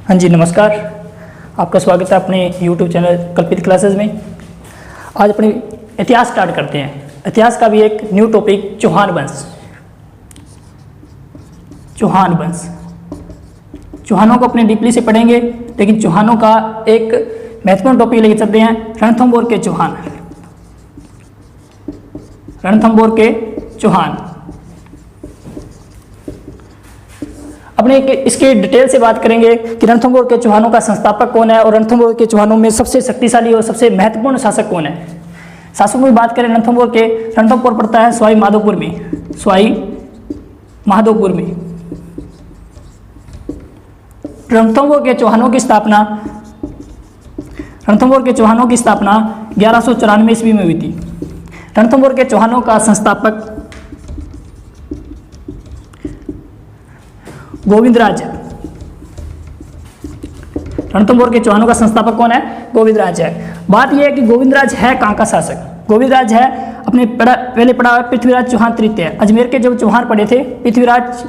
हाँ जी, नमस्कार। आपका स्वागत है अपने YouTube चैनल कल्पित क्लासेस में। आज अपनी इतिहास स्टार्ट करते हैं। इतिहास का भी एक न्यू टॉपिक चौहान वंश। चौहान वंश, चौहानों को अपने डीपली से पढ़ेंगे, लेकिन चौहानों का एक महत्वपूर्ण टॉपिक लेके चलते हैं, रणथंभौर के चौहान। रणथंभौर के चौहान अपने इसके डिटेल से बात करेंगे कि रणथंभौर के चौहानों का संस्थापक कौन है और रणथंभौर के चौहानों में सबसे शक्तिशाली और सबसे महत्वपूर्ण शासक कौन है। शासकों की बात करें रणथंभौर के, रणथंभौर पड़ता है सवाई माधोपुर में। सवाई माधोपुर में रणथंभौर के चौहानों की स्थापना 1194 ईस्वी में हुई थी। रणथंभौर के चौहानों का संस्थापक गोविंदराज। रणथंभौर के चौहानों का संस्थापक कौन है? गोविंदराज है। बात यह है कि गोविंदराज है कहाँ का शासक? गोविंदराज है अपने पहले पड़ा पृथ्वीराज चौहान तृतीय। अजमेर के जब चौहान पड़े थे पृथ्वीराज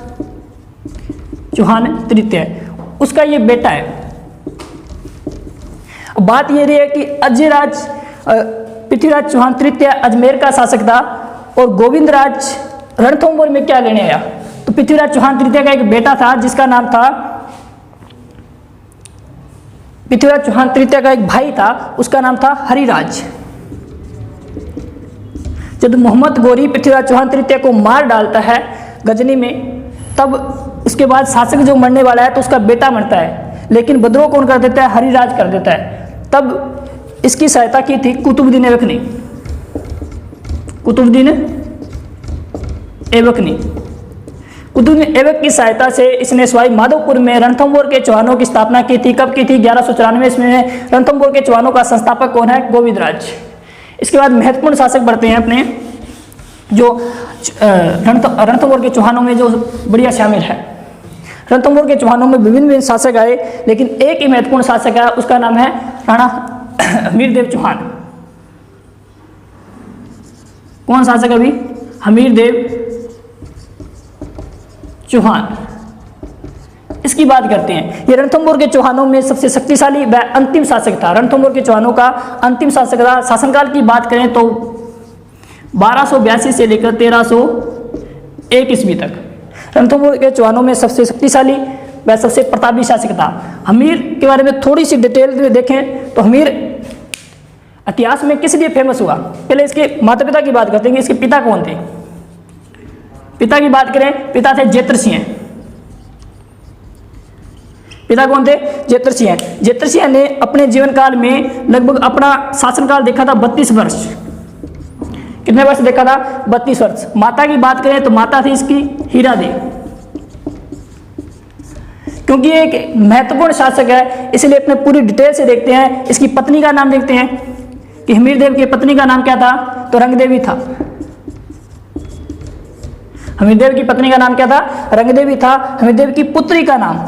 चौहान तृतीय, उसका ये बेटा है। बात यह रही है कि अजयराज पृथ्वीराज चौहान तृतीय अजमेर का शासक था और गोविंदराज रणथंभौर में क्या लेने आया? तो पृथ्वीराज चौहान तृतीय का एक बेटा था जिसका नाम था, पृथ्वीराज चौहान तृतीय का एक भाई था, उसका नाम था हरिराज। जब मोहम्मद गोरी पृथ्वीराज चौहान तृतीय को मार डालता है गजनी में, तब उसके बाद शासक जो मरने वाला है तो उसका बेटा मरता है, लेकिन विद्रोह कौन कर देता है? हरिराज कर देता है। तब इसकी सहायता की थी कुतुबुद्दीन ऐबक ने। कुतुबुद्दीन ऐबक की सहायता से इसने सवाई माधोपुर में रणथंभौर के चौहानों की स्थापना की थी। कब की थी? 1194 ईस्वी में। रणथंभौर के चौहानों का संस्थापक कौन है? गोविंदराज। इसके बाद महत्वपूर्ण शासक बढ़ते हैं अपने, जो रणथंभौर के चौहानों में जो बढ़िया शामिल है। रणथंभौर के चौहानों में विभिन्न शासक आए, लेकिन एक ही महत्वपूर्ण शासक है, उसका नाम है राणा हमीरदेव चौहान। कौन शासक अभी? हमीरदेव चौहान। इसकी बात करते हैं। ये रणथंभौर के चौहानों में सबसे शक्तिशाली व अंतिम शासक था। रणथंभौर के चौहानों का अंतिम शासक था। शासनकाल की बात करें तो 1282 से लेकर 1301 ईस्वी तक रणथंभौर के चौहानों में सबसे शक्तिशाली व सबसे प्रतापी शासक था। हमीर के बारे में थोड़ी सी डिटेल में देखें तो हमीर इतिहास में किस लिए फेमस हुआ? पहले इसके माता पिता की बात करते हैं कि इसके पिता कौन थे। पिता की बात करें, पिता थे जेत्रसिंह। पिता कौन थे? जेत्रसिंह। जेत्रसिंह ने अपने जीवन काल में लगभग अपना शासनकाल देखा था 32 वर्ष। कितने वर्ष देखा था? 32 वर्ष। माता की बात करें तो माता थी इसकी हीरादेवी। क्योंकि ये एक महत्वपूर्ण शासक है, इसलिए अपने पूरी डिटेल से देखते हैं। इसकी पत्नी का नाम देखते हैं कि हमीरदेव की पत्नी का नाम क्या था? तो रंगदेवी था। हमीरदेव की पत्नी का नाम क्या था? रंगदेवी था। हमीरदेव की पुत्री का नाम,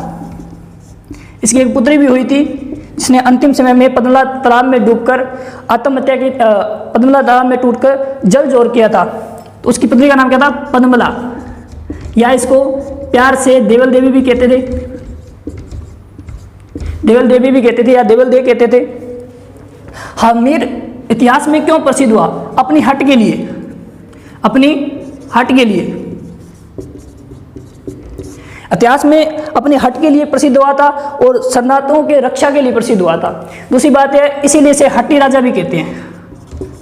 इसकी एक पुत्री भी हुई थी जिसने अंतिम समय में पद्मला तालाब में डूबकर आत्महत्या की, पद्मला तालाब में टूटकर जल जोर किया था। तो उसकी पुत्री का नाम क्या था? पद्मला, या इसको प्यार से देवल देवी भी कहते थे। देवल देवी भी कहते थे या देवल देव कहते थे। हमीर इतिहास में क्यों प्रसिद्ध हुआ? अपनी हट के लिए। अपनी हट के लिए इतिहास में अपनी हट के लिए प्रसिद्ध हुआ था और शरणार्थियों के रक्षा के लिए प्रसिद्ध हुआ था। दूसरी बात है, इसीलिए इसे हट्टी राजा भी कहते हैं।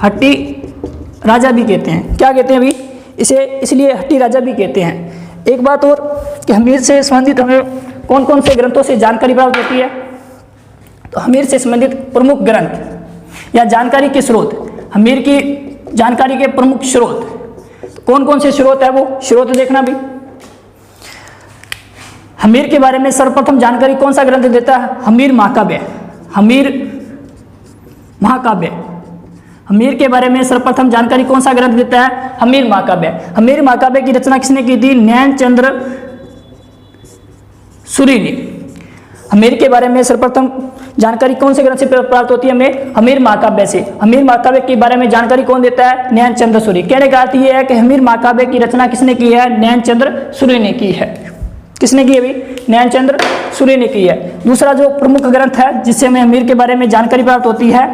हट्टी राजा भी कहते हैं। क्या कहते हैं अभी? इसे इसलिए हट्टी राजा भी कहते हैं। एक बात और कि हमीर से संबंधित हमें कौन कौन से ग्रंथों से जानकारी प्राप्त होती है? तो हमीर से संबंधित प्रमुख ग्रंथ या जानकारी के स्रोत, हमीर की जानकारी के प्रमुख स्रोत कौन कौन से स्रोत है, वो स्रोत देखना भी। हमीर के बारे में सर्वप्रथम जानकारी कौन सा ग्रंथ देता है? हमीर महाकाव्य। हमीर महाकाव्य। हमीर के बारे में सर्वप्रथम जानकारी कौन सा ग्रंथ देता है? हमीर महाकाव्य। हमीर महाकाव्य की रचना किसने की थी? नैनचंद्र सूरि ने। हमीर के बारे में सर्वप्रथम जानकारी कौन से ग्रंथ से प्राप्त होती है हमें? हमीर महाकाव्य से। हमीर महाकाव्य के बारे में जानकारी कौन देता है? नैनचंद्र सूरि। कहने का अर्थ यह है कि हमीर महाकाव्य की रचना किसने की है? नैनचंद्र सूरि ने की है। किसने की है भाई? नैनचंद्र सूर्य ने की है। दूसरा जो प्रमुख ग्रंथ है जिससे हमें हमीर के बारे में जानकारी प्राप्त होती है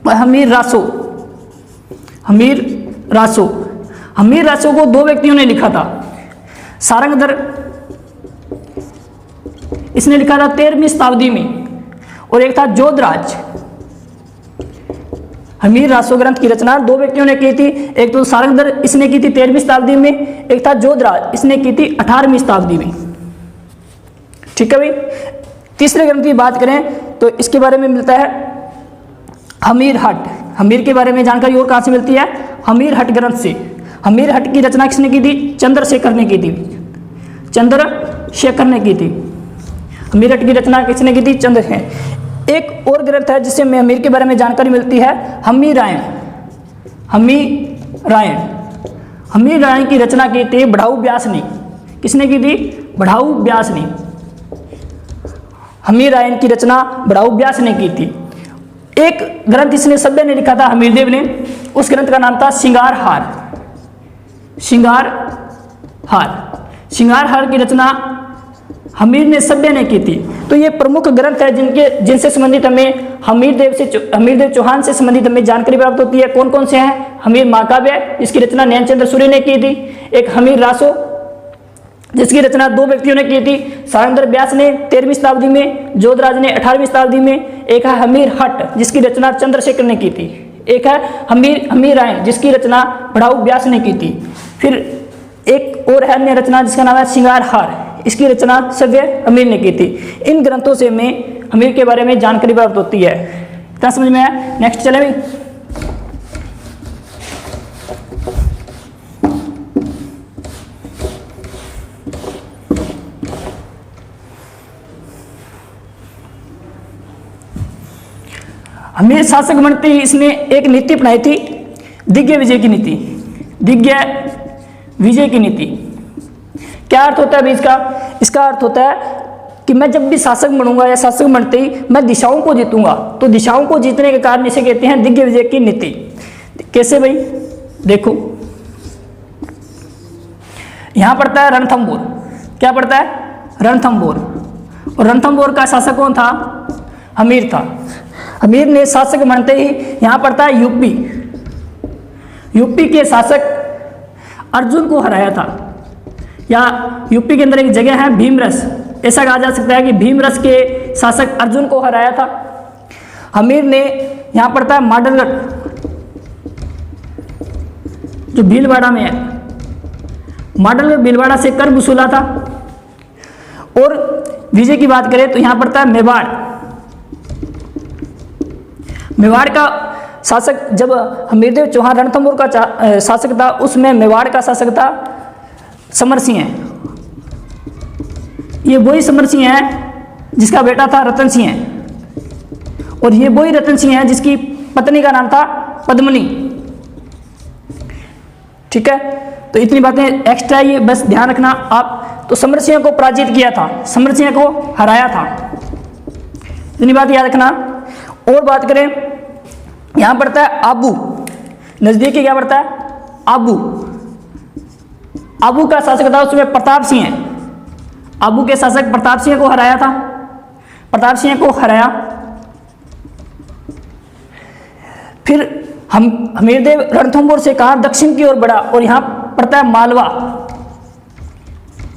वह हमीर रासो। हमीर रासो, हमीर रासो को दो व्यक्तियों ने लिखा था। सारंगधर इसने लिखा था 13वीं शताब्दी में, और एक था जोधराज। हमीर रासो ग्रंथ की रचना दो व्यक्तियों ने की थी, एक तो सारंगधर इसने की थी 13वीं शताब्दी में, एक था जोधराज इसने की थी 18वीं शताब्दी में। ठीक है भाई। तीसरे ग्रंथ की बात करें तो इसके बारे में मिलता है हमीर हट। हमीर के बारे में जानकारी और कहां से मिलती है? हमीर हट ग्रंथ से। हमीर हट की रचना किसने की थी? चंद्रशेखर ने की थी। चंद्रशेखर ने की थी। हमीर हट की रचना किसने की थी? चंद्रशेखर। एक और ग्रंथ है जिससे हमें हमीर के बारे में जानकारी मिलती है, हमीर रायण। हमीर रायण, हमीर रायण की रचना की थी बढ़ाऊ व्यास ने। किसने की थी? बढ़ाऊ व्यास ने। हमीर रायण की रचना बढ़ाऊ व्यास ने की थी। एक ग्रंथ इसने सभ्य ने लिखा था, हमीरदेव ने, उस ग्रंथ का नाम था श्रृंगार हार। श्रृंगार हार, श्रृंगार हार की रचना हमीर ने सभ्य ने की थी। तो ये प्रमुख ग्रंथ है जिनसे संबंधित हमें हमीरदेव चौहान से संबंधित हमें जानकारी प्राप्त होती है। कौन कौन से हैं? हमीर महाकाव्य जिसकी रचना नैनचंद्र सूर्य ने की थी, एक हमीर रासो जिसकी रचना दो व्यक्तियों ने की थी, सारंगधर व्यास ने 13वीं शताब्दी में, जोधराज ने 18वीं शताब्दी में, एक है हमीर हट जिसकी रचना चंद्रशेखर ने की थी, एक है हमीर रायण जिसकी रचना बढ़ाऊ व्यास ने की थी। फिर एक और है अन्य रचना जिसका नाम है श्रृंगार हार, इसकी रचना सभ्य हमीर ने की थी। इन ग्रंथों से हमें हमीर के बारे में जानकारी प्राप्त होती है। इतना समझ में आया? नेक्स्ट चले भाई। हमीर शासक बनते ही इसने एक नीति अपनाई थी, दिग्विजय विजय की नीति। दिग्विजय विजय की नीति क्या अर्थ होता है भाई इसका? इसका अर्थ होता है कि मैं जब भी शासक बनूंगा या शासक बनते ही मैं दिशाओं को जीतूंगा। तो दिशाओं को जीतने के कारण इसे कहते हैं दिग्विजय विजय की नीति। कैसे भाई? देखो यहां पड़ता है रणथंबोर। क्या पड़ता है? रणथंबोर। और रणथंबोर का शासक कौन था? हमीर था। हमीर ने शासक बनते ही यहां पड़ता है यूपी। यूपी के शासक अर्जुन को हराया था, या यूपी के अंदर एक जगह है भीमरस, ऐसा कहा जा सकता है कि भीमरस के शासक अर्जुन को हराया था। हमीर ने यहां पड़ता है माडलगढ़ जो भीलवाड़ा में है, माडलगढ़ भीलवाड़ा से कर वसूला था। और विजय की बात करें तो यहां पड़ता है मेवाड़। मेवाड़ का शासक जब हमीरदेव चौहान रणथंबोर का शासक था, उसमें मेवाड़ का शासक था समर सिंह। ये वही समर सिंह है जिसका बेटा था रतन सिंह, और ये वही रतन सिंह है जिसकी पत्नी का नाम था पद्मनी। ठीक है, तो इतनी बातें एक्स्ट्रा ये बस ध्यान रखना आप। तो समर सिंह को पराजित किया था, समर सिंह को हराया था, इतनी बात याद रखना। और बात करें यहां पड़ता है आबू, नजदीकी क्या पड़ता है? आबू। आबू का शासक था उसमें प्रताप सिंह है। आबू के शासक प्रताप सिंह को हराया था, प्रताप सिंह को हराया। फिर हमीरदेव रणथंबोर से कहा दक्षिण की ओर बढ़ा, और यहां पड़ता है मालवा,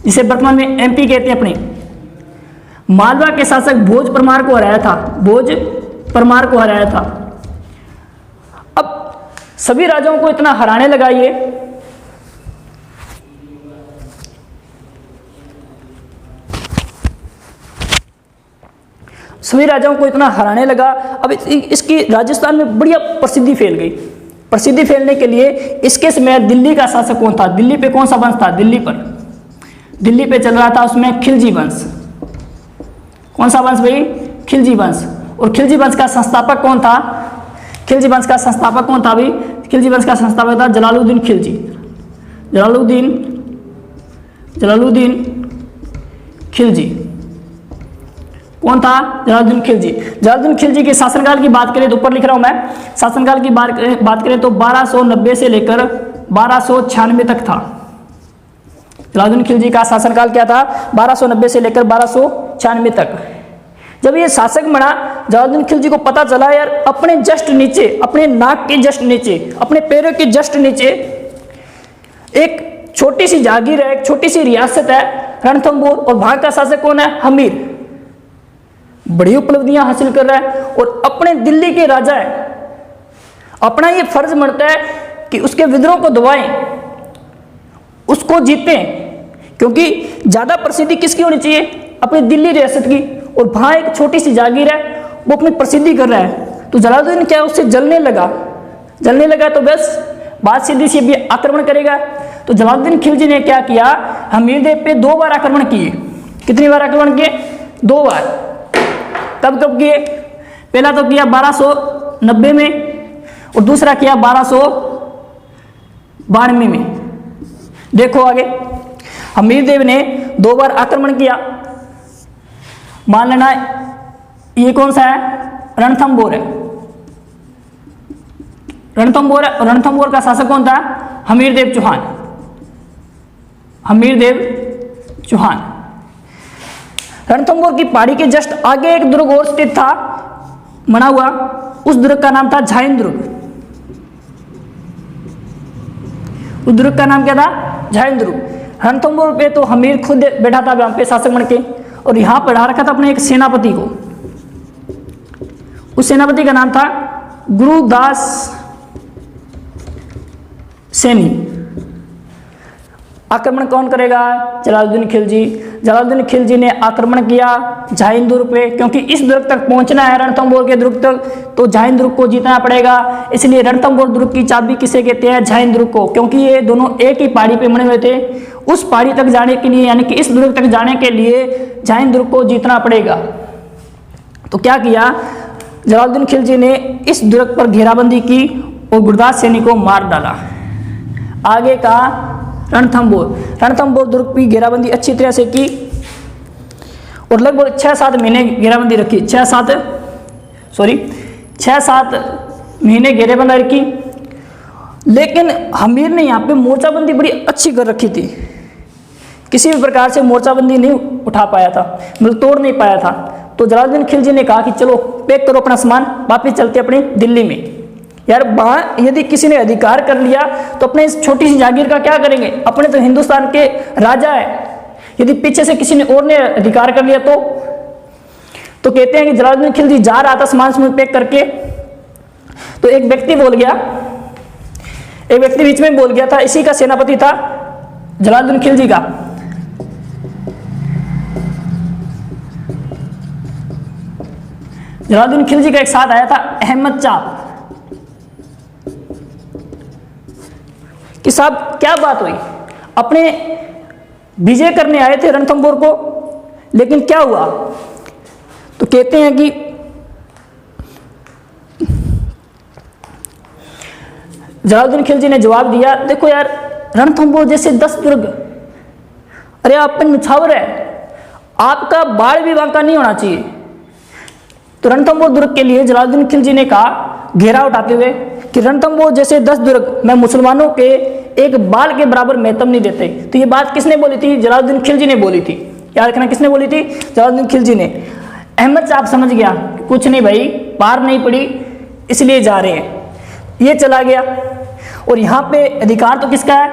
जिसे वर्तमान में एमपी कहते हैं अपने। मालवा के शासक भोज परमार को हराया था, भोज परमार को हराया था। अब सभी राजाओं को इतना हराने लगा ये, सभी राजाओं को इतना हराने लगा। अब इसकी राजस्थान में बढ़िया प्रसिद्धि फैल गई। प्रसिद्धि फैलने के लिए इसके समय दिल्ली का शासक कौन था? दिल्ली पे कौन सा वंश था? दिल्ली पे चल रहा था उसमें खिलजी वंश। कौन सा वंश भाई? खिलजी वंश। और खिलजी वंश का संस्थापक कौन था? खिलजी वंश का संस्थापक कौन था भाई? खिलजी वंश का संस्थापक था जलालुद्दीन खिलजी। जलालुद्दीन खिलजी कौन था? जलालुद्दीन खिलजी। जलालुद्दीन खिलजी के शासनकाल की बात करें तो ऊपर लिख रहा हूं मैं, शासनकाल की बात करें तो 1290 से लेकर 1296 तक था। जलालुद्दीन खिलजी का शासनकाल क्या था, 1290 से लेकर 1296 तक। जब ये शासक बना, जलालुद्दीन खिलजी को पता चला यार अपने जस्ट नीचे, अपने नाक के जस्ट नीचे, अपने पैरों के जस्ट नीचे एक छोटी सी जागीर है, एक छोटी सी रियासत है रणथंभौर, और वहां का शासक कौन है, हमीर। बड़ी उपलब्धियां हासिल कर रहा है और अपने दिल्ली के राजा है। अपना ये फर्ज बनता है कि उसके विद्रोह को दबाएं, उसको जीतें, क्योंकि ज्यादा प्रसिद्धि किसकी होनी चाहिए, अपनी दिल्ली रियासत की। और वहां एक छोटी सी जागीर है, वो अपनी प्रसिद्धि कर रहा है। तो जलालुद्दीन क्या उससे जलने लगा तो बस बात सीधी सी, अभी आक्रमण करेगा। तो जलालुद्दीन खिलजी ने क्या किया, हमीर देव पे 2 बार आक्रमण किए। कितनी बार आक्रमण किए, 2 बार। कब कब किए, पहला तो किया 1290 में और दूसरा किया 1292 में। देखो आगे, हमीर देव ने 2 बार आक्रमण किया। मान लेना ये कौन सा है, रणथंभौर है। रणथंभौर का शासक कौन था, हमीर देव चौहान। रणथंभौर की पहाड़ी के जस्ट आगे एक दुर्ग और स्थित था, बना हुआ। उस दुर्ग का नाम था झाइन दुर्ग। उस दुर्ग का नाम क्या था, झाइन दुर्ग। रणथंभौर पे तो हमीर खुद बैठा था वहां पे शासक बन के, और यहां पढ़ा रखा था अपने एक सेनापति को। उस सेनापति का नाम था गुरुदास सैनी। आक्रमण कौन करेगा, जलालुद्दीन खिलजी। जलालुद्दीन खिलजी ने आक्रमण किया झाइन दुर्ग पे, क्योंकि इस दुर्ग तक पहुंचना है, रणथंभौर के दुर्ग तक, तो झाइन दुर्ग को जीतना पड़ेगा। इसलिए रणथंभौर दुर्ग की चाबी किसे कहते हैं, झाइन दुर्ग को, क्योंकि ये दोनों एक ही पहाड़ी पे बने हुए थे। उस पहाड़ी तक जाने के लिए, यानी कि इस दुर्ग तक जाने के लिए झाइन दुर्ग को जीतना पड़ेगा। तो क्या किया, जलालुद्दीन खिलजी ने इस दुर्ग पर घेराबंदी की और गुरदास सैनी को मार डाला। आगे का रणथंभौर दुर्ग की घेराबंदी अच्छी तरह से की और लगभग 6-7 महीने घेराबंदी रखी। 6-7 महीने घेराबंदी रखी। लेकिन हमीर ने यहाँ पे मोर्चाबंदी बड़ी अच्छी कर रखी थी। किसी भी प्रकार से मोर्चाबंदी नहीं उठा पाया था, मतलब तोड़ नहीं पाया था। तो जलालुद्दीन खिलजी ने कहा कि चलो पैक करो अपना सामान, वापिस चलते अपनी दिल्ली में। यार वहां यदि किसी ने अधिकार कर लिया तो अपने इस छोटी सी जागीर का क्या करेंगे, अपने तो हिंदुस्तान के राजा है, यदि पीछे से किसी ने और ने अधिकार कर लिया तो कहते हैं कि जलालुद्दीन खिलजी जा रहा था सामान पैक करके, तो एक व्यक्ति बीच में बोल गया था। इसी का सेनापति था जलालुद्दीन खिलजी का। जलालुद्दीन खिलजी का एक साथ आया था अहमद चाप, कि साहब क्या बात हुई, अपने विजय करने आए थे रणथंभौर को, लेकिन क्या हुआ। तो कहते हैं कि जलालुद्दीन खिलजी ने जवाब दिया, देखो यार रणथंभौर जैसे 10 दुर्ग, अरे आप नुछावर है, आपका बाढ़ भी बांका नहीं होना चाहिए। तो रणथंभौर दुर्ग के लिए जलालुद्दीन खिलजी ने कहा घेरा उठाते हुए कि रणथंभौर जैसे 10 दुर्ग मैं मुसलमानों के एक बाल के बराबर महत्व नहीं देते। तो ये बात किसने बोली थी, जलालुद्दीन खिलजी ने बोली थी। याद रखना किसने बोली थी, जलालुद्दीन खिलजी ने। अहमद साहब समझ गया कुछ नहीं भाई, पार नहीं पड़ी इसलिए जा रहे हैं, ये चला गया। और यहाँ पे अधिकार तो किसका है,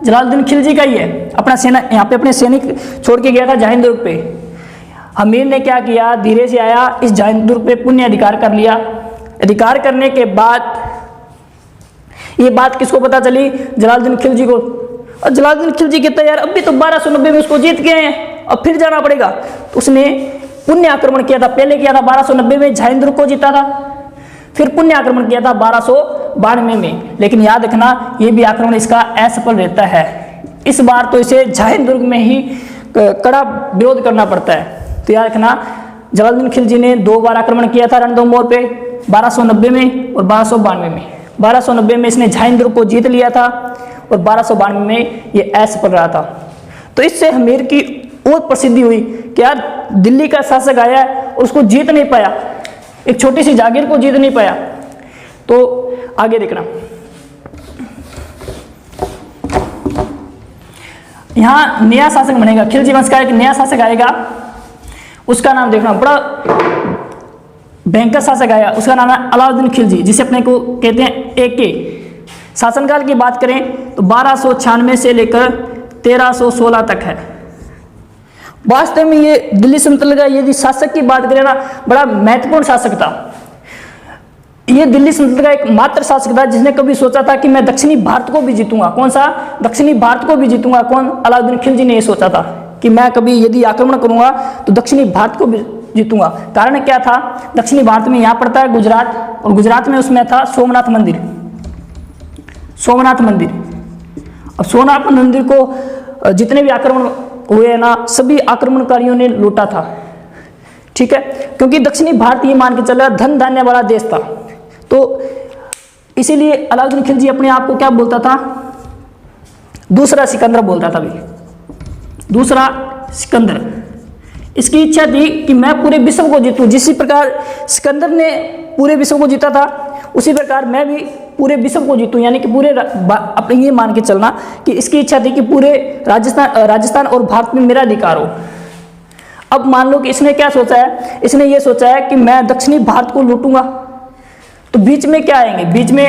जलालुद्दीन खिलजी का ही है। अपना सेना यहाँ पे अपने सैनिक छोड़ के गया था झाइन दुर्ग पे। हमीर ने क्या किया, धीरे से आया, इस झाइन दुर्ग पे पुण्य अधिकार कर लिया। अधिकार करने के बाद ये बात किसको पता चली, जलालुद्दीन खिलजी को। और जलालुद्दीन खिलजी कहता है यार अभी तो 1290 में उसको जीत गए हैं, अब फिर जाना पड़ेगा। तो उसने पुण्य आक्रमण किया था, पहले किया था 1290 में, झाइन दुर्ग को जीता था, फिर पुण्य आक्रमण किया था 1292 में। लेकिन याद रखना ये भी आक्रमण इसका असफल रहता है। इस बार तो इसे झाइन दुर्ग में ही कड़ा विरोध करना पड़ता है। तो याद रखना जलालुद्दीन खिलजी ने 2 बार आक्रमण किया था रणथंभौर पे, 1290 में और 1292 में। 1290 में इसने झाइन दुर्ग को जीत लिया था और 1292 में ये असफल रहा था। तो इससे हमीर की और प्रसिद्धि हुई कि यार दिल्ली का शासक आया है और उसको जीत नहीं पाया, एक छोटी सी जागीर को जीत नहीं पाया। तो आगे देखना, यहाँ नया शासक बनेगा, खिलजी वंश का एक नया शासक आएगा, उसका नाम देखना, बड़ा भयंकर शासक आया, उसका नाम है अलाउद्दीन खिलजी, जिसे अपने को कहते हैं AK। शासनकाल की बात करें तो 1296 से लेकर 1316 तक है। वास्तव में ये दिल्ली सल्तनत का यदि शासक की बात करें ना, बड़ा महत्वपूर्ण शासक था। ये दिल्ली सल्तनत का एक मात्र शासक था जिसने कभी सोचा था कि मैं दक्षिणी भारत को भी जीतूंगा। कौन सा? दक्षिणी भारत को भी जीतूंगा। कौन? अलाउद्दीन खिलजी ने ये सोचा था कि मैं कभी यदि आक्रमण करूंगा तो दक्षिणी भारत को भी जीतूंगा। कारण क्या था? दक्षिणी भारत में यहाँ पड़ता है गुजरात, और गुजरात में उसमें था सोमनाथ मंदिर। सोमनाथ मंदिर, अब सोमनाथ मंदिर को जितने भी आक्रमण हुए ना, सभी आक्रमणकारियों ने लूटा था। ठीक है, क्योंकि दक्षिणी भारत ये मान के चला धन धान्य वाला देश था, तो इसीलिए अलाउद्दीन खिलजी अपने आप को क्या बोलता था? दूसरा सिकंदर बोलता था भाई, दूसरा सिकंदर। इसकी इच्छा थी कि मैं पूरे विश्व को जीतूं। जिस प्रकार सिकंदर ने पूरे विश्व को जीता था, उसी प्रकार मैं भी पूरे विश्व को जीतूं, यानी कि पूरे अपने ये मान के चलना कि इसकी इच्छा थी कि पूरे राजस्थान और भारत में मेरा अधिकार हो। अब मान लो कि इसने क्या सोचा है? इसने ये सोचा है कि मैं दक्षिणी भारत को लूटूंगा, तो बीच में क्या आएंगे? बीच में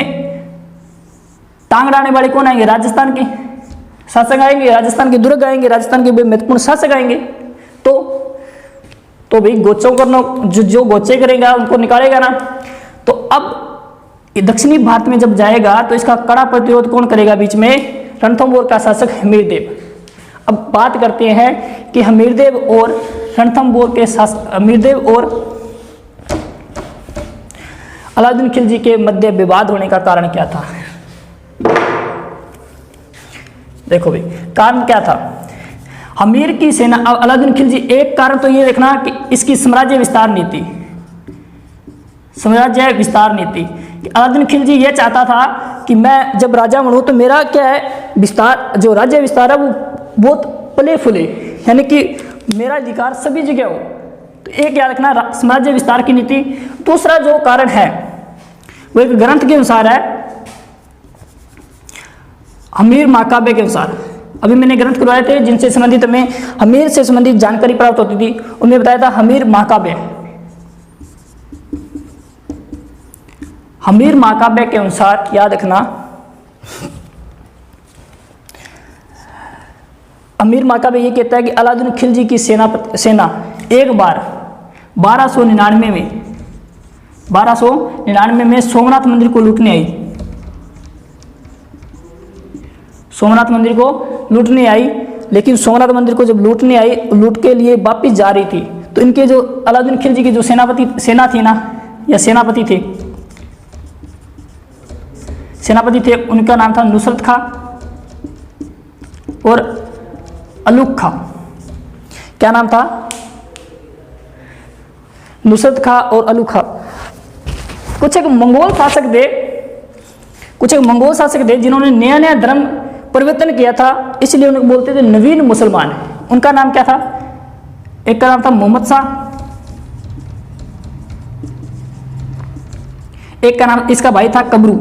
टांग अड़ाने वाले कौन आएंगे? राजस्थान के शासक आएंगे, राजस्थान के दुर्ग आएंगे, राजस्थान के महत्वपूर्ण शासक आएंगे। तो भाई गोचों करना, जो गोचे करेगा उनको निकालेगा ना। तो अब ये दक्षिणी भारत में जब जाएगा तो इसका कड़ा प्रतिरोध कौन करेगा? बीच में रणथंभौर का शासक हमीरदेव। अब बात करते हैं कि हमीरदेव और रणथंभौर के शासक, हमीरदेव और अलाउद्दीन खिलजी के मध्य विवाद होने का कारण क्या था? देखो भाई, कारण क्या था? हमीर की सेना, अलाउद्दीन खिलजी, एक कारण तो ये देखना कि इसकी साम्राज्य विस्तार नीति, साम्राज्य विस्तार नीति। अलाउद्दीन खिलजी ये चाहता था कि मैं जब राजा बनूं तो मेरा क्या है? विस्तार, जो राज्य विस्तार है वो बहुत पले फुले, यानी कि मेरा अधिकार सभी जगह हो। तो एक याद रखना, साम्राज्य विस्तार की नीति। दूसरा जो कारण है वो एक ग्रंथ के अनुसार है, हमीर महाकाव्य के अनुसार। अभी मैंने ग्रंथ करवाए थे जिनसे संबंधित हमें हमीर से संबंधित जानकारी प्राप्त होती थी, उनमें बताया था हमीर महाकाव्य। हमीर महाकाव्य के अनुसार याद रखना, हमीर महाकाव्य ये कहता है कि अलाउद्दीन खिलजी की सेना एक बार 1299 में सोमनाथ मंदिर को लूटने आई। सोमनाथ मंदिर को लूटने आई, लेकिन सोमनाथ मंदिर को जब लूटने आई, लूट के लिए वापिस जा रही थी, तो इनके जो अलाउद्दीन खिलजी की जो सेना थी ना, या सेनापति थे, उनका नाम था नुसरत खां और अलूख खां। क्या नाम था? नुसरत खां और अलूख खां। कुछ एक मंगोल शासक थे जिन्होंने नया धर्म परिवर्तन किया था, इसलिए उनको बोलते थे नवीन मुसलमान। उनका नाम क्या था? एक का नाम था मोहम्मद शाह, एक का नाम, इसका भाई था कबरू,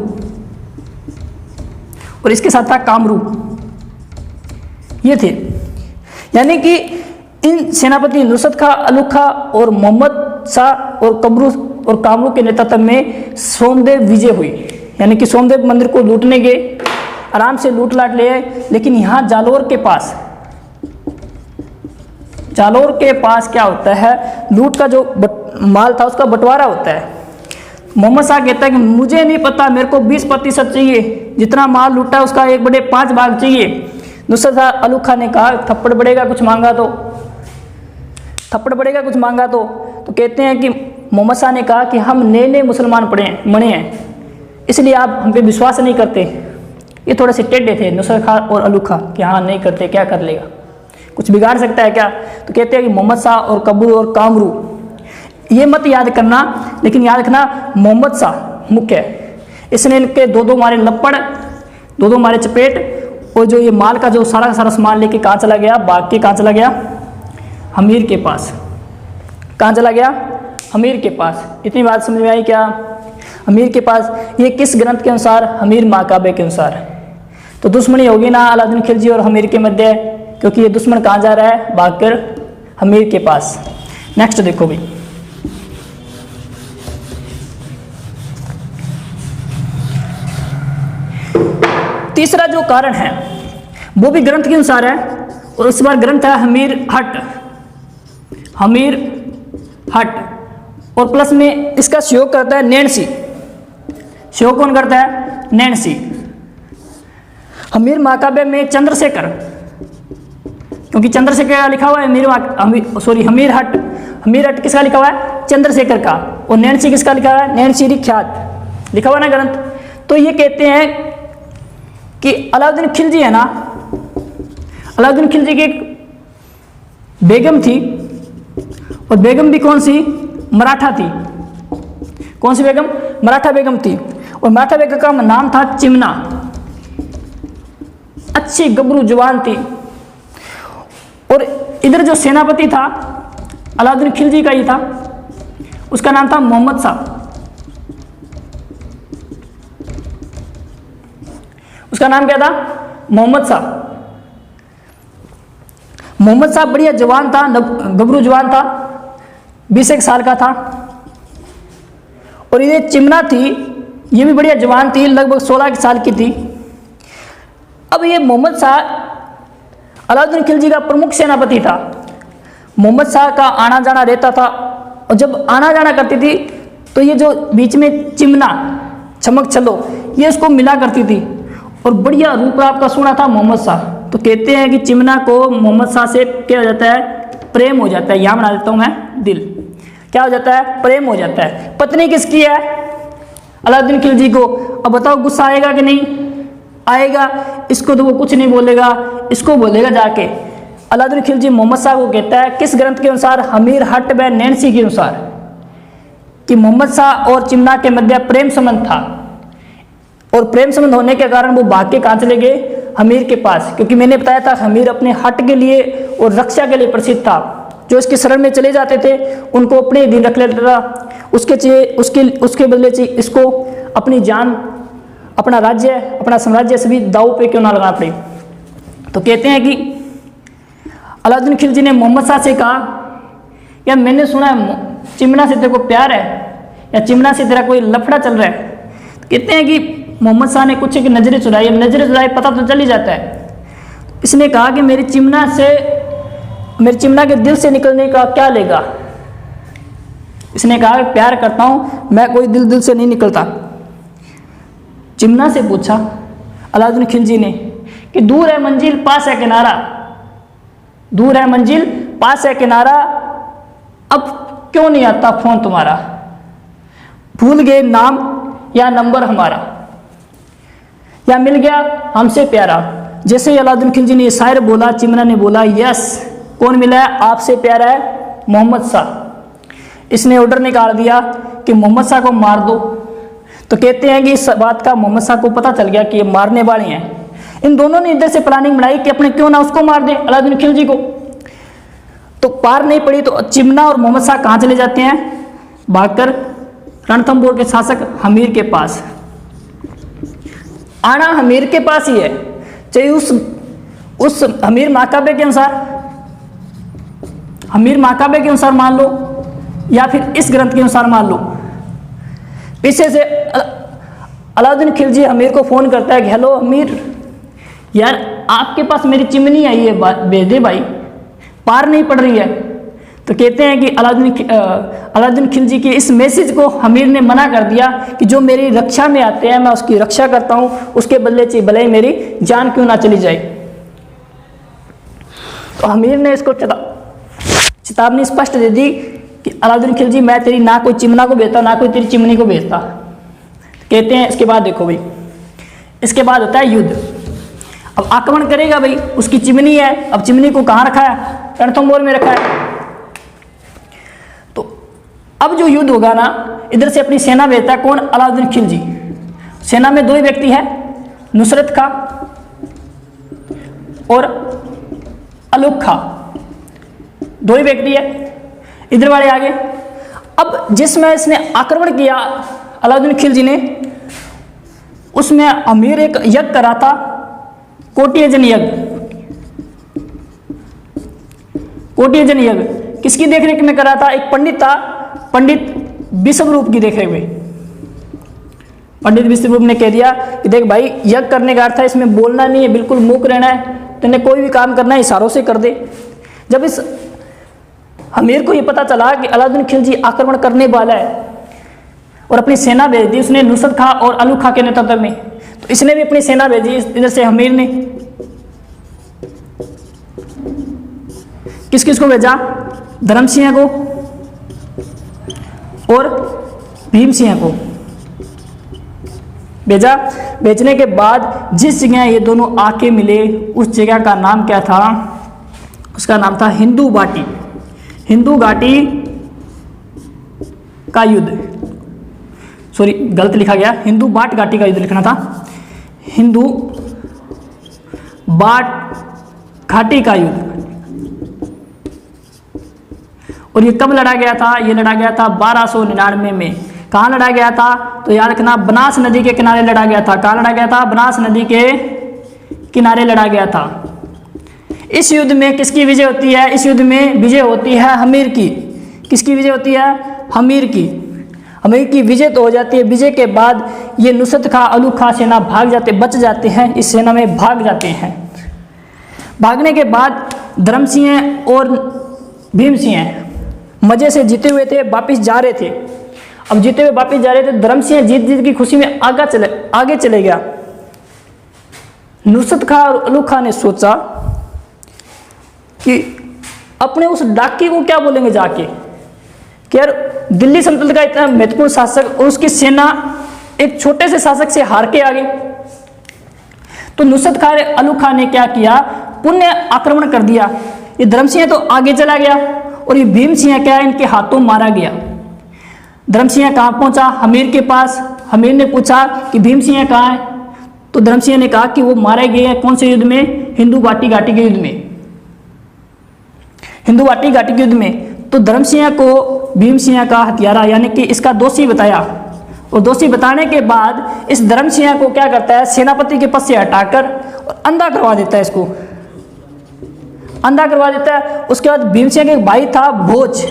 और इसके साथ था कामरू। ये थे, यानी कि इन सेनापति नुसरत खां, अलूख खां और मोहम्मद शाह और कबरू और कामरू के नेतृत्व में सोमदेव विजय हुई। यानी कि सोमदेव मंदिर को लूटने गए, आराम से लूट लाट ले आए, लेकिन यहाँ जालोर के पास क्या होता है? लूट का जो माल था उसका बंटवारा होता है। मोहम्मद शाह कहता है कि मुझे नहीं पता, मेरे को 20% चाहिए, जितना माल लूटा उसका 1/5 भाग चाहिए। नुसरत शाह, अलूख खां ने कहा थप्पड़ पड़ेगा कुछ मांगा तो कहते हैं कि मोहम्मद शाह ने कहा कि हम नए मुसलमान बने हैं, इसलिए आप हम पे विश्वास नहीं करते। ये थोड़े से टेढ़े थे नुसरत खां और अलूख खां कि हाँ नहीं करते, क्या कर लेगा, कुछ बिगाड़ सकता है क्या? तो कहते हैं कि मोहम्मद शाह और कबरू और कामरू, ये मत याद करना, लेकिन याद रखना मोहम्मद शाह मुख्य है। इसने इनके दो मारे लपड़, दो मारे चपेट, और जो ये माल का जो सारा सामान लेके कहाँ चला गया? भाग के कहाँ चला गया? हमीर के पास। कहाँ चला गया? हमीर के पास। इतनी बात समझ में आई क्या? हमीर के पास। ये किस ग्रंथ के अनुसार? हमीर महाकाव्य के अनुसार। तो दुश्मनी होगी ना अलाउद्दीन खिलजी और हमीर के मध्य, क्योंकि ये दुश्मन कहाँ जा रहा है, भागकर हमीर के पास। नेक्स्ट देखो भाई, तीसरा जो कारण है वो भी ग्रंथ के अनुसार है, और उस बार ग्रंथ है हमीर हट, और प्लस में इसका सहयोग करता है नैन्सी। सहयोग कौन करता है, नैन्सी। हमीर महाकाव्य में चंद्रशेखर, क्योंकि चंद्रशेखर का लिखा हुआ है हमीर हट किसका लिखा हुआ है, चंद्रशेखर का, और नैन्सी किसका लिखा हुआ है, नैन्सी विख्यात लिखा हुआ ना ग्रंथ। तो ये कहते हैं कि अलाउद्दीन खिलजी है ना, अलाउद्दीन खिलजी की एक बेगम थी, और बेगम भी कौन सी, मराठा थी। कौन सी बेगम, मराठा बेगम थी, और मराठा बेगम का नाम था चिमना। अच्छी गबरू जवान थी। और इधर जो सेनापति था अलाउद्दीन खिलजी का ही था, उसका नाम था मोहम्मद शाह। उसका नाम क्या था, मोहम्मद शाह। मोहम्मद शाह बढ़िया जवान था, गबरू जवान था, 20 साल का था। और ये चिमना थी, ये भी बढ़िया जवान थी, लगभग 16 साल की थी। अब ये मोहम्मद शाह अलाउद्दीन खिलजी का प्रमुख सेनापति था। मोहम्मद शाह का आना जाना रहता था, और जब आना जाना करती थी तो ये जो बीच में चिमना चमक छलो ये इसको मिला करती थी, और बढ़िया रूप आपका सुना था मोहम्मद शाह। तो कहते हैं कि चिमना को मोहम्मद शाह से क्या हो जाता है, प्रेम हो जाता है। यहाँ बना देता हूँ मैं दिल, क्या हो जाता है, प्रेम हो जाता है। पत्नी किसकी है, अलाउद्दीन खिलजी को। अब बताओ गुस्सा आएगा कि नहीं आएगा, इसको तो वो कुछ नहीं बोलेगा, इसको बोलेगा जाके। अलाउद्दीन खिलजी मोहम्मद शाह को कहता है, किस ग्रंथ के अनुसार, हमीर हट व नैन्सी के अनुसार, कि मोहम्मद शाह और चिमना के मध्य प्रेम संबंध था, और प्रेम संबंध होने के कारण वो भाग के कहाँ चले गए, हमीर के पास। क्योंकि मैंने बताया था हमीर अपने हट के लिए और रक्षा के लिए प्रसिद्ध था। जो इसके शरण में चले जाते थे उनको अपने दिन रख लेता था, उसके बदले चाहिए इसको अपनी जान, अपना राज्य, अपना साम्राज्य से भी दाव पे क्यों ना लगाना पड़े। तो कहते हैं कि अलाउद्दीन खिलजी ने मोहम्मद शाह से कहा, यार मैंने सुना है चिमना से तेरे को प्यार है, या चिमना से तेरा कोई लफड़ा चल रहा है। कहते हैं कि मोहम्मद शाह ने कुछ की नजरें चुराई, पता तो चल ही जाता है। इसने कहा कि मेरी चिमना के दिल से निकलने का क्या लेगा। इसने कहा प्यार करता हूं मैं, कोई दिल से नहीं निकलता। चिमना से पूछा अलाउद्दीन खिलजी ने कि दूर है मंजिल पास है किनारा, दूर है मंजिल पास है किनारा, अब क्यों नहीं आता फोन तुम्हारा, भूल गए नाम या नंबर हमारा, या मिल गया हमसे प्यारा। जैसे ही अलाउद्दीन खिलजी ने ये शायर बोला, चिमना ने बोला यस, कौन मिला है, आपसे प्यारा है मोहम्मद शाह। इसने ऑर्डर निकाल दिया कि मोहम्मद शाह को मार दो। तो कहते हैं कि इस बात का मोहम्मद शाह को पता चल गया कि ये मारने वाले हैं। इन दोनों ने इधर से प्लानिंग बनाई कि अपने क्यों ना उसको मार दे, अलाउद्दीन खिलजी को। तो पार नहीं पड़ी तो चिमना और मोहम्मद शाह कहाँ चले जाते हैं, भागकर रणथंभौर के शासक हमीर के पास। आना हमीर के पास ही है, चाहे उस हमीर महाकाव्य के अनुसार मान लो, या फिर इस ग्रंथ के अनुसार मान लो। पीछे से अलाउद्दीन खिलजी हमीर को फोन करता है कि हेलो हमीर, यार आपके पास मेरी चिमनी आई है, भेज दे भाई, पार नहीं पड़ रही है। तो कहते हैं कि अलाउद्दीन खिलजी के इस मैसेज को हमीर ने मना कर दिया कि जो मेरी रक्षा में आते हैं मैं उसकी रक्षा करता हूं, उसके बदले चाहिए भले ही मेरी जान क्यों ना चली जाए। तो हमीर ने इसको चेतावनी स्पष्ट दे दी कि अलाउद्दीन खिलजी मैं तेरी ना कोई चिमना को भेजता, ना कोई तेरी चिमनी को भेजता। कहते हैं इसके बाद देखो भाई, इसके बाद होता है युद्ध। अब आक्रमण करेगा भाई, उसकी चिमनी है, अब चिमनी को कहाँ रखा है, रणथंभौर में रखा है। तो अब जो युद्ध होगा ना, इधर से अपनी सेना भेजता है कौन, अलाउद्दीन खिलजी। सेना में दो ही व्यक्ति हैं, नुसरत खां और अलुग खां, दो ही व्यक्ति है। इधर वाले आगे, अब जिसमें इसने आक्रमण किया अलाउद्दीन खिलजी ने, उसमें अमीर एक यज्ञ करा था, कोटि यजन यज्ञ। कोटियजन यज्ञ किसकी देखरेख में करा था? एक पंडित था, पंडित विश्वरूप की देखरेख में। पंडित विश्वरूप ने कह दिया कि देख भाई, यज्ञ करने का अर्थ है इसमें बोलना नहीं है, बिल्कुल मूक रहना है, तेने कोई भी काम करना है इशारों से कर दे। जब इस हमीर को ये पता चला कि अलाउद्दीन खिलजी आक्रमण करने वाला है और अपनी सेना भेज दी उसने नुसरत खां और अलू खां के नेतृत्व में, तो इसने भी अपनी सेना भेजी इधर से हमीर ने। किस किस को भेजा? धर्म सिंह को और भीम सिंह को भेजा। भेजने के बाद जिस जगह ये दोनों आके मिले उस जगह का नाम क्या था? उसका नाम था हिंदू घाटी। हिंदू घाटी का युद्ध, सॉरी गलत लिखा गया, हिंदू बाट घाटी का युद्ध लिखना था, हिंदू बाट घाटी का युद्ध। और ये कब लड़ा गया था? ये लड़ा गया था 1299 में। कहाँ लड़ा गया था? तो याद रखना, बनास नदी के किनारे लड़ा गया था। कहाँ लड़ा गया था? बनास नदी के किनारे लड़ा गया था। इस युद्ध में किसकी विजय होती है? इस युद्ध में विजय होती है हमीर की। किसकी विजय होती है? हमीर की। हमीर की विजय तो हो जाती है। विजय के बाद ये नुसरत खां, अलू खां सेना भाग जाते, बच जाते हैं, इस सेना में भाग जाते हैं। भागने के बाद धर्म सिंह और भीम सिंह मजे से जीते हुए थे, वापिस जा रहे थे। अब जीते हुए वापिस जा रहे थे, धर्म सिंह जीत की खुशी में आगे चले गया। नुसरत खां और अलू खां ने सोचा कि अपने उस डाकी को क्या बोलेंगे जाके कि यार दिल्ली सल्तनत का इतना महत्वपूर्ण शासक और उसकी सेना एक छोटे से शासक से हार के आ गई। तो नुसरत खां अलू खां ने क्या किया? पुण्य आक्रमण कर दिया। ये धर्म सिंह तो आगे चला गया और ये भीम सिंह क्या है, इनके हाथों मारा गया। धर्म सिंह कहाँ पहुंचा? हमीर के पास। हमीर ने पूछा कि भीम सिंह कहाँ है? तो धर्म सिंह ने कहा कि वो मारे गए हैं। कौन से युद्ध में? हिंदू घाटी के युद्ध में। हिंदू घाटी के युद्ध में। तो धर्म सिंह को भीम सिंह का हत्यारा यानी कि इसका दोषी बताया। और दोषी बताने के बाद इस धर्म सिंह को क्या करता है? सेनापति के पद से हटाकर और अंधा करवा देता है। इसको अंधा करवा देता है। उसके बाद भीम सिंह के एक भाई था भोज,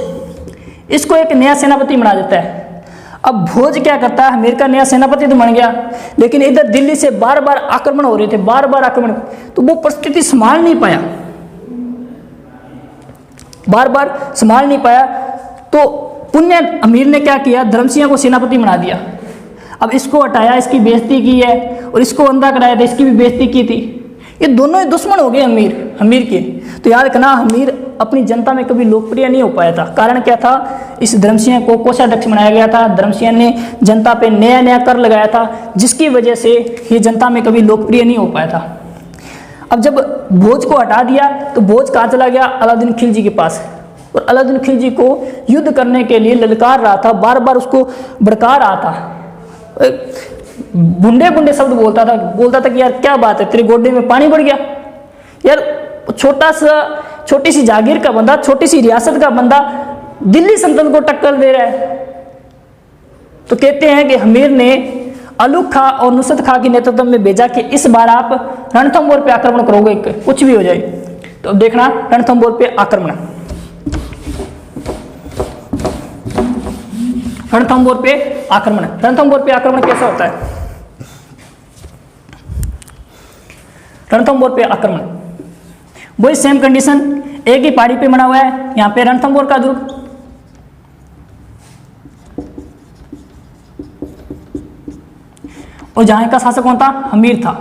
इसको एक नया सेनापति बना देता है। अब भोज क्या करता है? हमीर का नया सेनापति तो बन गया, लेकिन इधर दिल्ली से बार बार आक्रमण हो रहे थे, बार बार आक्रमण, तो वो परिस्थिति संभाल नहीं पाया, बार बार संभाल नहीं पाया। तो पुण्य अमीर ने क्या किया? धर्म सिंह को सेनापति बना दिया। अब इसको हटाया, इसकी बेइज्जती की है, और इसको अंधा कराया था, इसकी भी बेइज्जती की थी। ये दोनों ही दुश्मन हो गए हमीर के। तो याद रखना, हमीर अपनी जनता में कभी लोकप्रिय नहीं हो पाया था। कारण क्या था? इस धर्म सिंह को कोषाध्यक्ष बनाया गया था। धर्म सिंह ने जनता पे नया नया कर लगाया था, जिसकी वजह से ये जनता में कभी लोकप्रिय नहीं हो पाया था। अब जब भोज को हटा दिया तो भोज कहाँ चला गया? अलाउद्दीन खिलजी के पास। और अलाउद्दीन खिलजी को युद्ध करने के लिए ललकार रहा था, बार बार उसको भड़का रहा था, बुंडे बुंडे शब्द बोलता था कि यार क्या बात है, तेरे गोडे में पानी बढ़ गया यार। छोटी सी जागीर का बंदा, छोटी सी रियासत का बंदा दिल्ली सल्तनत को टक्कर दे रहा है। तो कहते हैं कि हमीर ने अलू खां और नुसरत खां के नेतृत्व में भेजा कि इस बार आप रणथंभौर पे आक्रमण करोगे, कुछ भी हो जाए। तो अब देखना, रणथंभौर पे आक्रमण, रणथंभौर पे आक्रमण। रणथंभौर पे आक्रमण कैसा होता है? रणथंभौर पे आक्रमण वही सेम कंडीशन, एक ही पहाड़ी पे बना हुआ है। यहाँ पे रणथंभौर का दुर्ग, और जहां का शासक कौन था? हमीर था,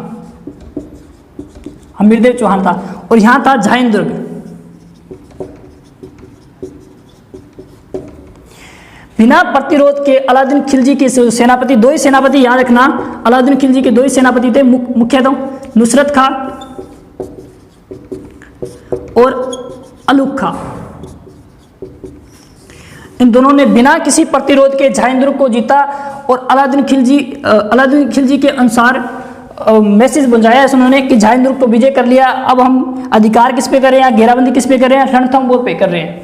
हमीरदेव चौहान था। और यहां था झाइन दुर्ग। बिना प्रतिरोध के अलाउद्दीन खिलजी के सेनापति, दो ही सेनापति याद रखना, अलाउद्दीन खिलजी के दो ही सेनापति थे मुख्यतः, नुसरत खां और अलू खां। इन दोनों ने बिना किसी प्रतिरोध के झाइन दुर्ग को जीता। और अलाउद्दीन खिलजी के अनुसार मैसेज पहुंचाया उन्होंने कि झाइन दुर्ग को विजय कर लिया, अब हम अधिकार किस पे कर रहे हैं, घेराबंदी किस पे कर रहे हैं? रणथंभौर पे कर रहे हैं।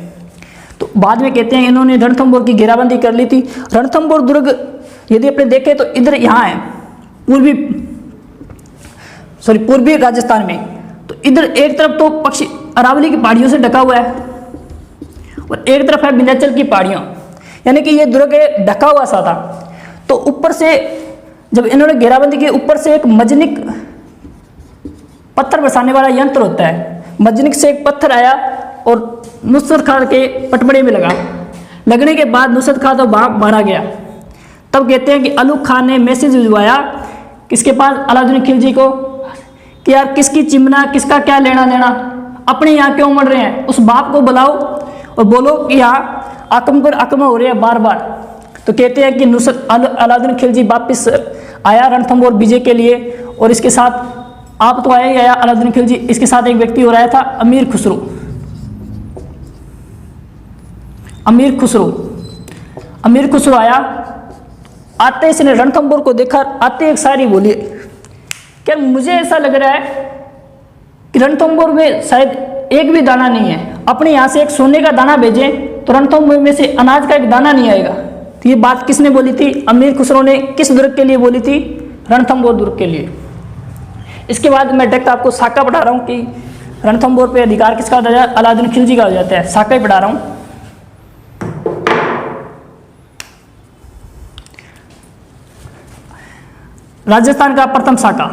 तो बाद में कहते हैं इन्होंने रणथंभौर की घेराबंदी कर ली थी। रणथंभौर दुर्ग यदि अपने देखें तो इधर यहाँ है, पूर्वी राजस्थान में। तो इधर एक तरफ तो पक्षी अरावली की पहाड़ियों से ढका हुआ है, और एक तरफ है विंध्याचल की पहाड़ियाँ, यानी कि ये दुर्ग ढका हुआ सा था। तो ऊपर से जब इन्होंने घेराबंदी की, ऊपर से एक मजनिक पत्थर बरसाने वाला यंत्र होता है, मजनिक से एक पत्थर आया और नुसरत खान के पटमड़े में लगा। लगने के बाद नुसरत खान तो मारा गया। तब कहते हैं कि अलूग खान ने मैसेज भिजवाया किसके पास, अलाउद्दीन खिलजी को, कि यार किसकी चिमना, किसका क्या लेना देना, अपने यहाँ क्यों मर रहे हैं, उस बाप को बुलाओ और बोलो कि यहाँ आक्रमण पर आक्रमण हो रहे हैं बार बार। तो कहते हैं कि नुसरत अलाउद्दीन खिलजी वापिस आया रणथंभौर विजय के लिए, और इसके साथ आप तो आया ही आया अलाउद्दीन खिलजी, इसके साथ एक व्यक्ति और आया था अमीर खुसरो। अमीर खुसरो आया। आते इसने रणथंभौर को देखा, आते एक शायरी बोली, क्या मुझे ऐसा लग रहा है कि रणथंभौर में शायद एक भी दाना नहीं है, अपने यहाँ से एक सोने का दाना भेजें तो रणथंभौर में से अनाज का एक दाना नहीं आएगा। तो ये बात किसने बोली थी? अमीर खुसरो ने। किस दुर्ग के लिए बोली थी? रणथंभौर दुर्ग के लिए। इसके बाद मैं डायरेक्ट आपको साका पढ़ा रहा हूँ कि रणथंभौर पे अधिकार किसका हो जाता है? अलाउद्दीन खिलजी का हो जाता है। साका ही पढ़ा रहा हूँ। राजस्थान का प्रथम साका,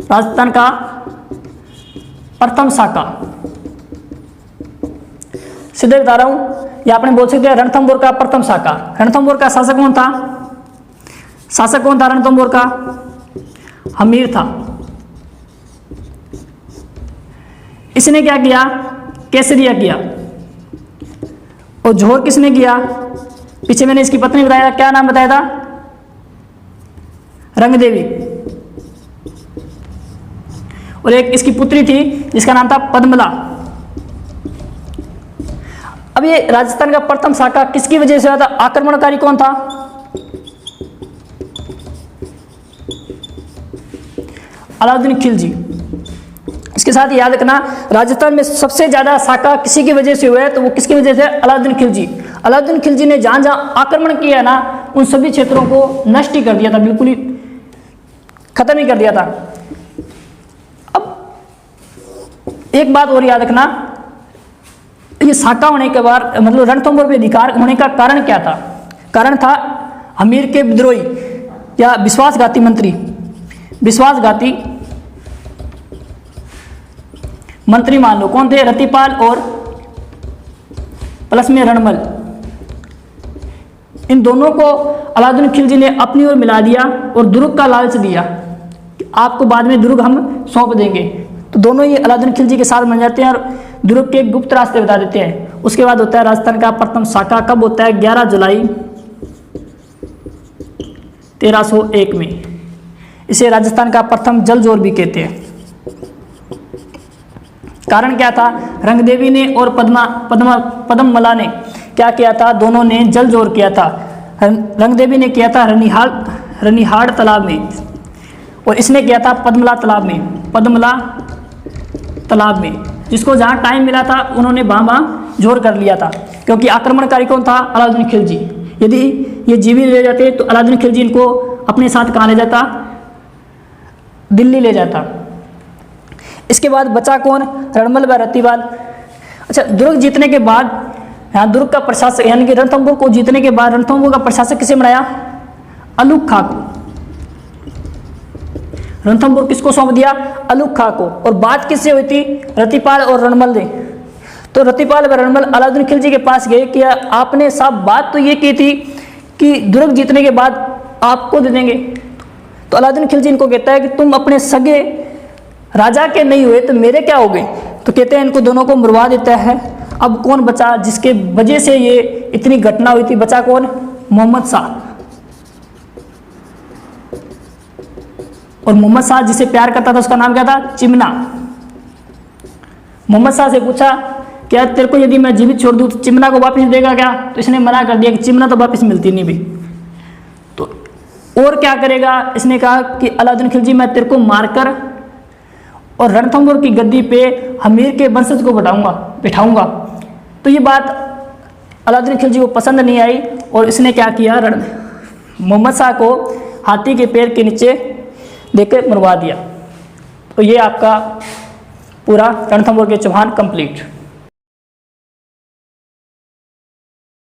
राजस्थान का प्रथम साका, सीधे बता रहा हूं, या आपने बोल सकते हैं रणथंभौर का प्रथम साका। रणथंभौर का शासक कौन था? शासक कौन था रणथंभौर का? हमीर था। इसने क्या किया? केसरिया किया। और जोहर किसने किया? पीछे मैंने इसकी पत्नी बताया, क्या नाम बताया था? रंगदेवी। और एक इसकी पुत्री थी जिसका नाम था पद्मला। अब ये राजस्थान का प्रथम साका किसकी वजह से हुआ था? आक्रमणकारी कौन था? अलाउद्दीन खिलजी। इसके साथ याद रखना, राजस्थान में सबसे ज्यादा साका किसी की वजह से हुआ है, तो वो किसकी वजह से? अलाउद्दीन खिलजी। अलाउद्दीन खिलजी ने जहां जहां आक्रमण किया ना, उन सभी क्षेत्रों को नष्ट ही कर दिया था, बिल्कुल ही खत्म ही कर दिया था। अब एक बात और याद रखना, ये साका होने के बाद मतलब रणथंभौर पे अधिकार होने का कारण क्या था? कारण था अमीर के विद्रोही या विश्वासघाती मंत्री, विश्वासघाती मंत्री मान लो। कौन थे? रतिपाल और प्लस में रणमल। इन दोनों को अलाउद्दीन खिलजी ने अपनी ओर मिला दिया और दुर्ग का लालच दिया कि आपको बाद में दुर्ग हम सौंप देंगे। तो दोनों ही अलाउद्दीन खिलजी के साथ बन जाते हैं और दुर्ग के गुप्त रास्ते बता देते हैं। उसके बाद होता है राजस्थान का प्रथम साका। कब होता है? 11 जुलाई 1301 में। इसे राजस्थान का प्रथम जल जोर भी कहते हैं। कारण क्या था? रंगदेवी ने और पद्मला ने क्या किया था? दोनों ने जल जोर किया था। रंगदेवी ने किया था रनिहाड़ तालाब में, और इसने किया था पद्मला तालाब में, जिसको जहां टाइम मिला था उन्होंने वहां जोर कर लिया था। क्योंकि आक्रमणकारी कौन था? अलाउद्दीन खिलजी। यदि ये जीवित ले जाते तो अलाउद्दीन खिलजी इनको अपने साथ कहाँ ले जाता? दिल्ली ले जाता। इसके बाद बचा कौन? रणमल व रतिपाल। अच्छा, दुर्ग जीतने के बाद यहाँ दुर्ग का प्रशासक यानी कि रणथंभौर को जीतने के बाद रणथंभौर का प्रशासक किसे बनाया? अलूग खां को। रणथंभौर किसको सौंप दिया? अलूग खां को। और बात किससे हुई थी? रतिपाल और रणमल ने। तो रतिपाल व रणमल अलाउद्दीन खिलजी के पास गए कि आपने साहब बात तो ये की थी कि दुर्ग जीतने के बाद आपको दे देंगे। तो अलाउद्दीन खिलजी इनको कहता है कि तुम अपने सगे राजा के नहीं हुए तो मेरे क्या हो गए? तो कहते हैं इनको दोनों को मरवा देता है। अब कौन बचा जिसके वजह से ये इतनी घटना हुई थी? बचा कौन? मोहम्मद शाह। और मोहम्मद शाह जिसे प्यार करता था उसका नाम क्या था? चिमना। मोहम्मद शाह से पूछा क्या तेरे को यदि मैं जीवित छोड़ दूं तो चिमना को वापस देगा क्या? तो इसने मना कर दिया कि चिमना तो वापस मिलती नहीं भी। तो और क्या करेगा? इसने कहा कि अलाउद्दीन खिलजी मैं तेरे को मारकर और रणथंभौर की गद्दी पे हमीर के वंशज को बिठाऊंगा। तो ये बात अलाउद्दीन खिलजी को पसंद नहीं आई और इसने क्या किया? मोहम्मद शाह को हाथी के पैर के नीचे देकर मरवा दिया। तो ये आपका पूरा रणथंभौर के चौहान कंप्लीट।